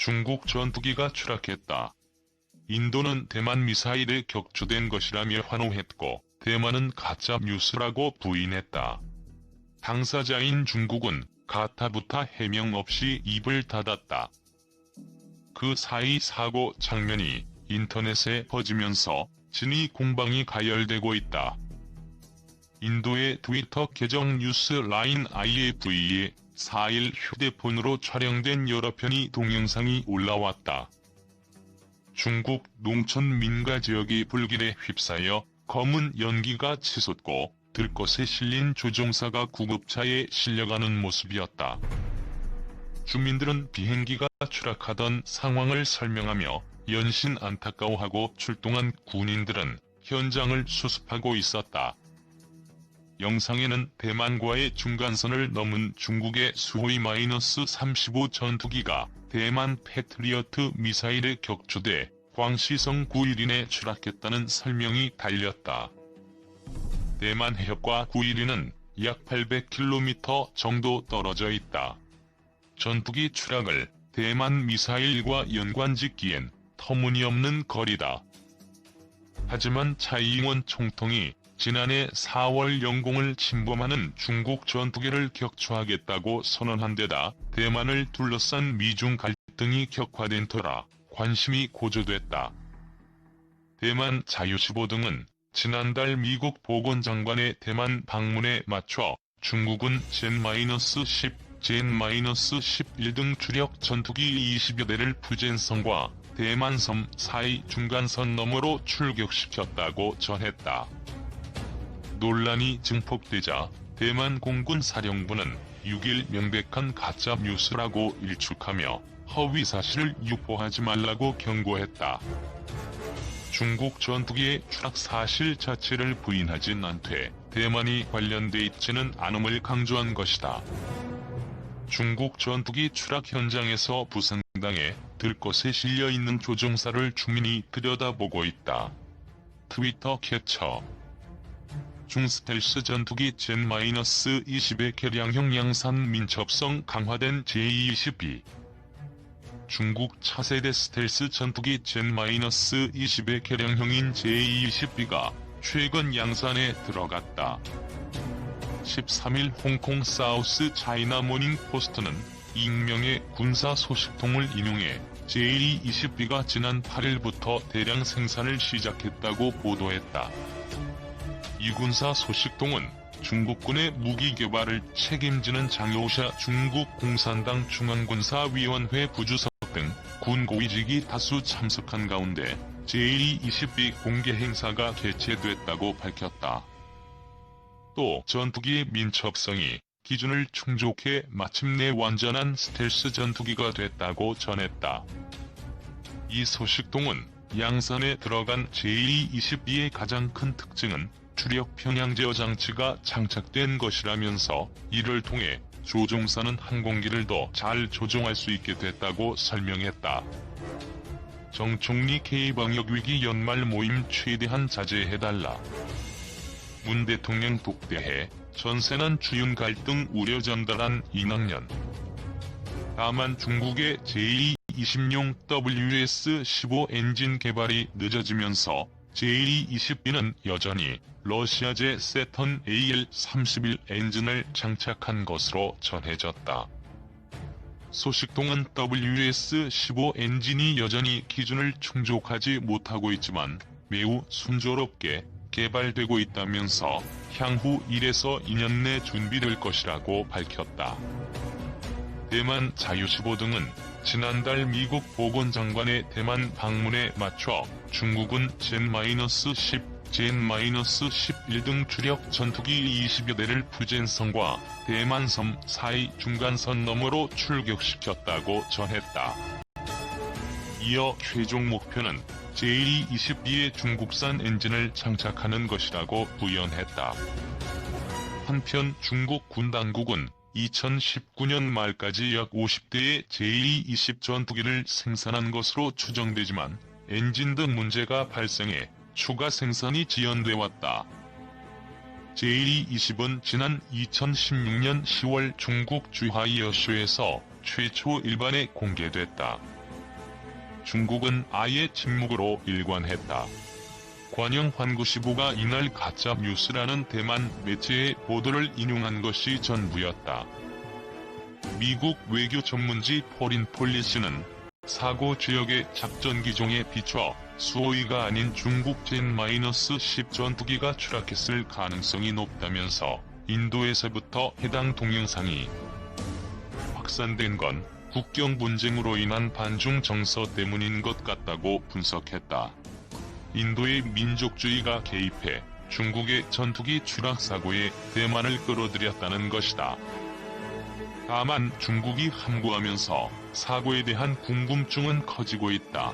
중국 전투기가 추락했다. 인도는 대만 미사일에 격추된 것이라며 환호했고 대만은 가짜 뉴스라고 부인했다. 당사자인 중국은 가타부타 해명 없이 입을 닫았다. 그 사이 사고 장면이 인터넷에 퍼지면서 진위 공방이 가열되고 있다. 인도의 트위터 계정 뉴스라인 IFE에 4일 휴대폰으로 촬영된 여러 편의 동영상이 올라왔다. 중국 농촌 민가 지역이 불길에 휩싸여 검은 연기가 치솟고 들것에 실린 조종사가 구급차에 실려가는 모습이었다. 주민들은 비행기가 추락하던 상황을 설명하며 연신 안타까워하고 출동한 군인들은 현장을 수습하고 있었다. 영상에는 대만과의 중간선을 넘은 중국의 수호이 -35 전투기가 대만 패트리어트 미사일에 격추돼 광시성 9.12에 추락했다는 설명이 달렸다. 대만 해협과 9.12는 약 800km 정도 떨어져 있다. 전투기 추락을 대만 미사일과 연관짓기엔 터무니없는 거리다. 하지만 차이잉원 총통이 지난해 4월 영공을 침범하는 중국 전투기를 격추하겠다고 선언한 데다 대만을 둘러싼 미중 갈등이 격화된 터라 관심이 고조됐다. 대만 자유시보 등은 지난달 미국 보건장관의 대만 방문에 맞춰 중국은 젠-10, 젠-11 등 주력 전투기 20여 대를 푸젠성과 대만섬 사이 중간선 너머로 출격시켰다고 전했다. 논란이 증폭되자 대만 공군 사령부는 6일 명백한 가짜 뉴스라고 일축하며 허위 사실을 유포하지 말라고 경고했다. 중국 전투기의 추락 사실 자체를 부인하진 않되 대만이 관련돼 있지는 않음을 강조한 것이다. 중국 전투기 추락 현장에서 부상당해 들것에 실려있는 조종사를 주민이 들여다보고 있다. 트위터 캡처. 중스텔스 전투기 젠-20의 개량형 양산 민첩성 강화된 제-22. 중국 차세대 스텔스 전투기 젠-20의 개량형인 제-22가 최근 양산에 들어갔다. 13일 홍콩 사우스 차이나 모닝 포스트는 익명의 군사 소식통을 인용해 제-22가 지난 8일부터 대량 생산을 시작했다고 보도했다. 이 군사 소식통은 중국군의 무기 개발을 책임지는 장요샤 중국 공산당 중앙군사위원회 부주석 등 군 고위직이 다수 참석한 가운데 제-22 공개 행사가 개최됐다고 밝혔다. 또 전투기의 민첩성이 기준을 충족해 마침내 완전한 스텔스 전투기가 됐다고 전했다. 이 소식통은 양산에 들어간 제-22의 가장 큰 특징은 주력 평양 제어 장치가 장착된 것이라면서 이를 통해 조종사는 항공기를 더 잘 조종할 수 있게 됐다고 설명했다. 정 총리 K방역위기 연말 모임 최대한 자제해달라. 문 대통령 독대해 전세난 주윤 갈등 우려 전달한 이낙연. 다만 중국의 제-20용 WS-15 엔진 개발이 늦어지면서 제-22는 여전히 러시아제 세턴 AL-31 엔진을 장착한 것으로 전해졌다. 소식통은 WS-15 엔진이 여전히 기준을 충족하지 못하고 있지만 매우 순조롭게 개발되고 있다면서 향후 1에서 2년 내 준비될 것이라고 밝혔다. 대만 자유시보 등은 지난달 미국 보건장관의 대만 방문에 맞춰 중국은 젠-10, 젠-11 등 주력 전투기 20여 대를 푸젠성과 대만섬 사이 중간선 너머로 출격시켰다고 전했다. 이어 최종 목표는 제-22의 중국산 엔진을 장착하는 것이라고 부연했다. 한편 중국 군 당국은 2019년 말까지 약 50대의 제-20 전투기를 생산한 것으로 추정되지만 엔진 등 문제가 발생해 추가 생산이 지연돼 왔다. 제-20은 지난 2016년 10월 중국 주하이어쇼에서 최초 일반에 공개됐다. 중국은 아예 침묵으로 일관했다. 관영 환구시보가 이날 가짜 뉴스라는 대만 매체의 보도를 인용한 것이 전부였다. 미국 외교 전문지 포린 폴리시는 사고 지역의 작전 기종에 비춰 수호위가 아닌 중국 젠-10 전투기가 추락했을 가능성이 높다면서 인도에서부터 해당 동영상이 확산된 건 국경 분쟁으로 인한 반중 정서 때문인 것 같다고 분석했다. 인도의 민족주의가 개입해 중국의 전투기 추락 사고에 대만을 끌어들였다는 것이다. 다만 중국이 함구하면서 사고에 대한 궁금증은 커지고 있다.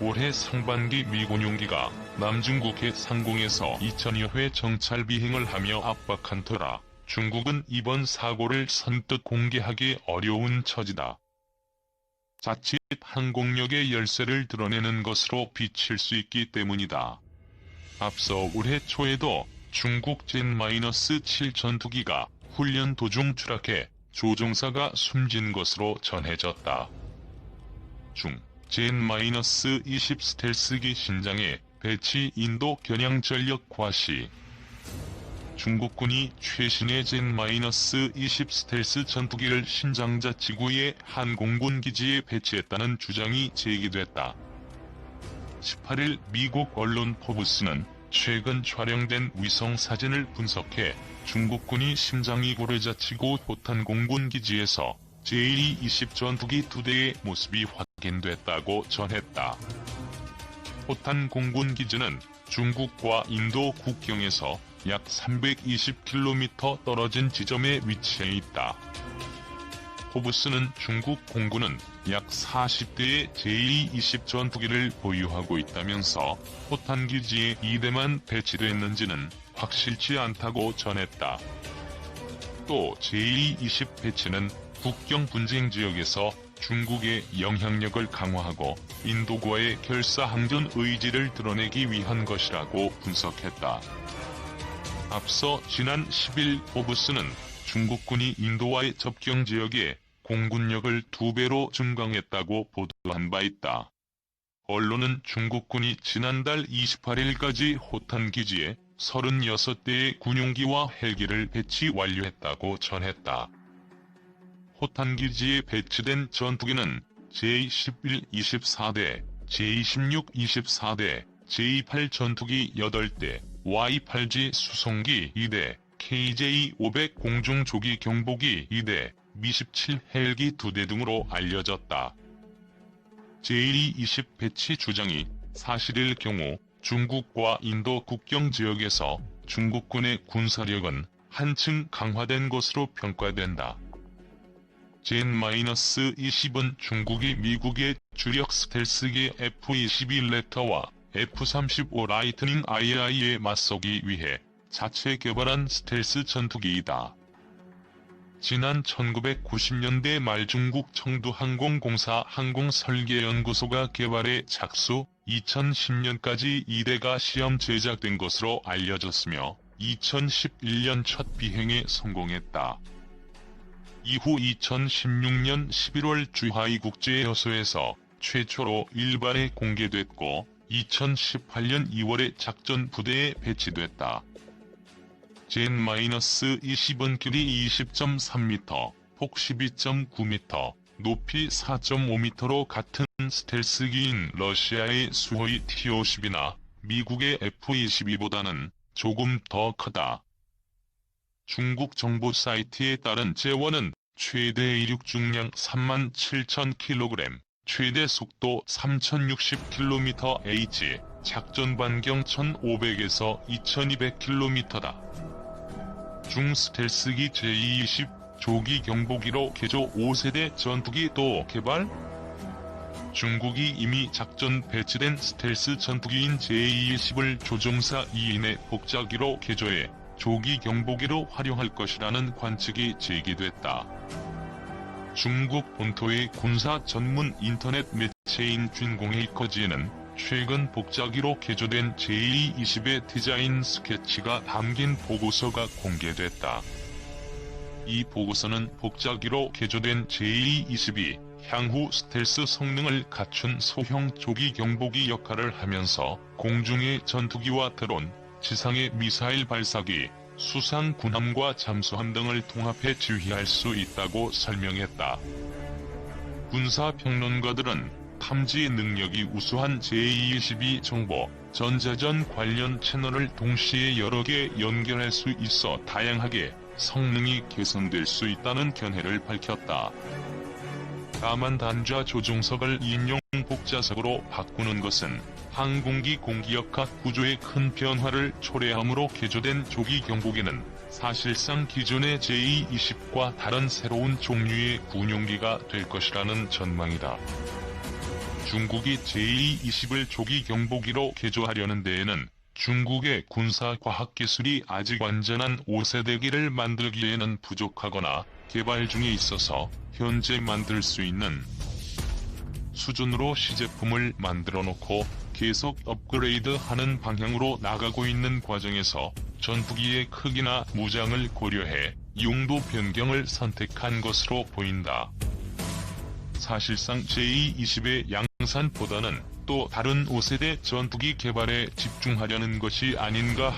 올해 상반기 미군용기가 남중국해 상공에서 2000여 회 정찰 비행을 하며 압박한 터라 중국은 이번 사고를 선뜻 공개하기 어려운 처지다. 자칫 항공력의 열세를 드러내는 것으로 비칠 수 있기 때문이다. 앞서 올해 초에도 중국 젠-7 전투기가 훈련 도중 추락해 조종사가 숨진 것으로 전해졌다. 중 젠-20 스텔스기 신장에 배치 인도 겨냥전력 과시. 중국군이 최신의 젠-20 스텔스 전투기를 신장자 지구의 한 공군 기지에 배치했다는 주장이 제기됐다. 18일 미국 언론 포브스는 최근 촬영된 위성 사진을 분석해 중국군이 심장이 고래자치고 호탄 공군 기지에서 제-20 전투기 2대의 모습이 확인됐다고 전했다. 호탄 공군 기지는 중국과 인도 국경에서 약 320km 떨어진 지점에 위치해 있다. 포브스는 중국 공군은 약 40대의 제-20 전투기를 보유하고 있다면서 호탄 기지에 2대만 배치됐는지는 확실치 않다고 전했다. 또 제-20 배치는 국경 분쟁 지역에서 중국의 영향력을 강화하고 인도과의 결사항전 의지를 드러내기 위한 것이라고 분석했다. 앞서 지난 10일 포브스는 중국군이 인도와의 접경 지역에 공군력을 2배로 증강했다고 보도한 바 있다. 언론은 중국군이 지난달 28일까지 호탄 기지에 36대의 군용기와 헬기를 배치 완료했다고 전했다. 호탄 기지에 배치된 전투기는 제-11 24대, 제-16 24대, 제-28 전투기 8대, Y-8G 수송기 2대, KJ-500 공중조기 경보기 2대, 미-17 헬기 2대 등으로 알려졌다. 제-20 배치 주장이 사실일 경우 중국과 인도 국경 지역에서 중국군의 군사력은 한층 강화된 것으로 평가된다. 젠-20은 중국이 미국의 주력 스텔스기 F-22 랩터와 F-35 라이트닝 IAI에 맞서기 위해 자체 개발한 스텔스 전투기이다. 지난 1990년대 말 중국 청두항공공사 항공설계연구소가 개발해 착수, 2010년까지 2대가 시험 제작된 것으로 알려졌으며 2011년 첫 비행에 성공했다. 이후 2016년 11월 주하이 국제여소에서 최초로 일반에 공개됐고 2018년 2월에 작전 부대에 배치됐다. 젠-20은 길이 20.3m, 폭 12.9m, 높이 4.5m로 같은 스텔스기인 러시아의 수호이 T-50이나 미국의 F-22보다는 조금 더 크다. 중국 정보 사이트에 따른 재원은 최대 이륙 중량 37,000kg, 최대 속도 3060km/h, 작전 반경 1500에서 2200km다. 중 스텔스기 제-20 조기 경보기로 개조 5세대 전투기 또 개발? 중국이 이미 작전 배치된 스텔스 전투기인 제-20을 조종사 2인의 복자기로 개조해 조기 경보기로 활용할 것이라는 관측이 제기됐다. 중국 본토의 군사 전문 인터넷 매체인 쥔공헤이커지에는 최근 복자기로 개조된 제-20의 디자인 스케치가 담긴 보고서가 공개됐다. 이 보고서는 복자기로 개조된 제-20이 향후 스텔스 성능을 갖춘 소형 조기 경보기 역할을 하면서 공중의 전투기와 드론, 지상의 미사일 발사기, 수상 군함과 잠수함 등을 통합해 지휘할 수 있다고 설명했다. 군사평론가들은 탐지 능력이 우수한 제-22 정보, 전자전 관련 채널을 동시에 여러 개 연결할 수 있어 다양하게 성능이 개선될 수 있다는 견해를 밝혔다. 다만 단자 조종석을 인용 복자석으로 바꾸는 것은 항공기 공기역학 구조에 큰 변화를 초래함으로 개조된 조기 경보기는 사실상 기존의 제-20과 다른 새로운 종류의 군용기가 될 것이라는 전망이다. 중국이 제-20을 조기 경보기로 개조하려는 데에는 중국의 군사과학기술이 아직 완전한 5세대기를 만들기에는 부족하거나 개발 중에 있어서 현재 만들 수 있는 수준으로 시제품을 만들어 놓고 계속 업그레이드하는 방향으로 나가고 있는 과정에서 전투기의 크기나 무장을 고려해 용도 변경을 선택한 것으로 보인다. 사실상 제-20의 양산보다는 또 다른 5세대 전투기 개발에 집중하려는 것이 아닌가